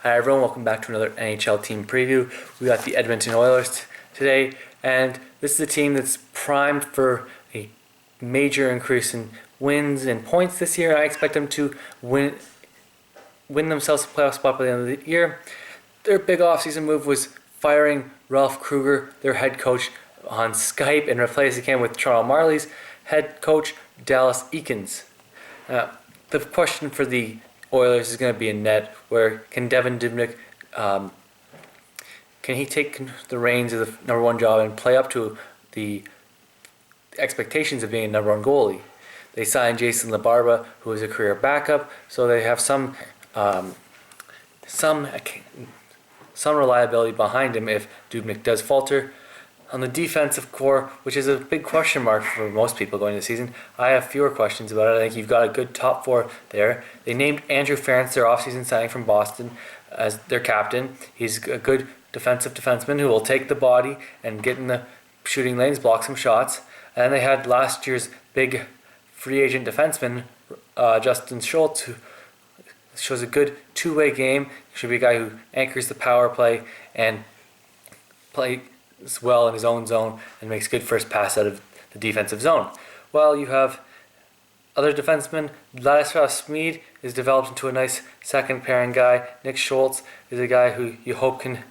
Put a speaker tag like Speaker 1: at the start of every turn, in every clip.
Speaker 1: Hi everyone, welcome back to another NHL team preview. We got the Edmonton Oilers today, and this is a team that's primed for a major increase in wins and points this year. I expect them to win themselves a playoff spot by the end of the year. Their big offseason move was firing Ralph Krueger, their head coach, on Skype and replacing him with Toronto Marlies head coach Dallas Eakins. The question for the Oilers is going to be in net, where can Devin Dubnyk, can he take the reins of the number one job and play up to the expectations of being a number one goalie? They signed Jason LaBarba, who is a career backup, so they have some reliability behind him if Dubnyk does falter. On the defensive core, which is a big question mark for most people going into the season, I have fewer questions about it. I think you've got a good top four there. They named Andrew Ference, their offseason signing from Boston, as their captain. He's a good defensive defenseman who will take the body and get in the shooting lanes, block some shots. And they had last year's big free agent defenseman, Justin Schultz, who shows a good two-way game. Should be a guy who anchors the power play and play well in his own zone and makes good first pass out of the defensive zone. Well, you have other defensemen. Ladislav Smid is developed into a nice second pairing guy. Nick Schultz is a guy who you hope can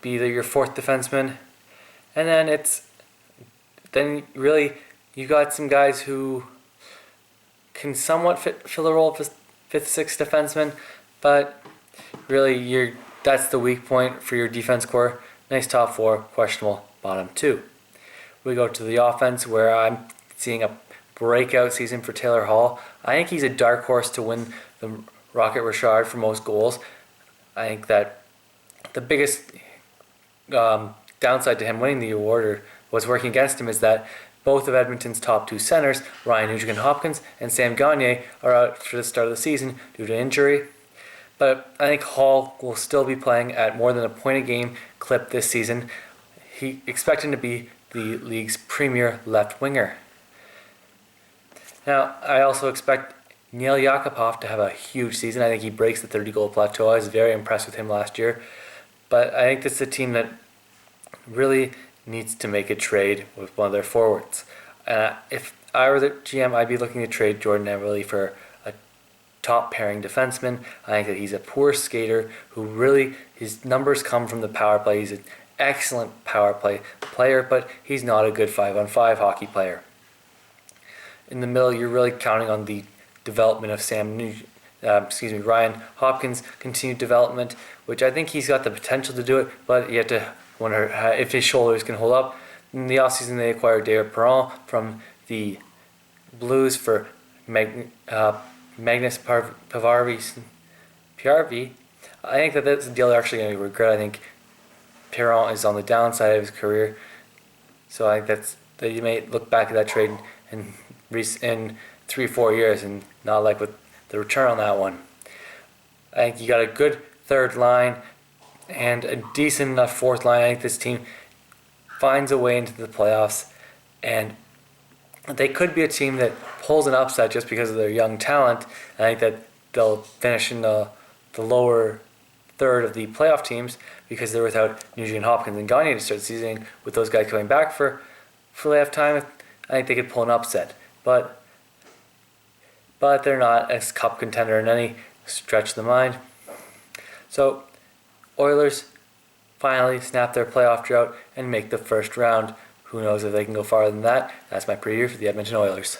Speaker 1: be your fourth defenseman. And then really you got some guys who can somewhat fill the role of a fifth, sixth defenseman, but really that's the weak point for your defense core. Nice top four, questionable bottom two. We go to the offense, where I'm seeing a breakout season for Taylor Hall. I think he's a dark horse to win the Rocket Richard for most goals. I think that the biggest downside to him winning the award, or what's working against him, is that both of Edmonton's top two centers, Ryan Nugent-Hopkins and Sam Gagner, are out for the start of the season due to injury. But I think Hall will still be playing at more than a point a game clip this season. He expecting to be the league's premier left winger. Now, I also expect Neil Yakupov to have a huge season. I think he breaks the 30-goal plateau. I was very impressed with him last year. But I think this is a team that really needs to make a trade with one of their forwards. If I were the GM, I'd be looking to trade Jordan Eberle for top pairing defenseman. I think that he's a poor skater who really, his numbers come from the power play. He's an excellent power play player, but he's not a good 5-on-5 hockey player. In the middle, you're really counting on the development of Ryan Hopkins' continued development, which I think he's got the potential to do it, but you have to wonder if his shoulders can hold up. In the offseason, they acquired David Perron from the Blues for Magnus PRV. I think that that's a deal they're actually going to regret. I think Perron is on the downside of his career, so I think that you may look back at that trade in 3-4 years and not like what the return on that one. I think you got a good third line and a decent enough fourth line. I think this team finds a way into the playoffs, and they could be a team that pulls an upset just because of their young talent. I think that they'll finish in the lower third of the playoff teams because they're without Nugent-Hopkins and Gagner to start the season. With those guys coming back for layoff time, I think they could pull an upset. But they're not a cup contender in any stretch of the mind. So Oilers finally snap their playoff drought and make the first round. Who knows if they can go farther than that? That's my preview for the Edmonton Oilers.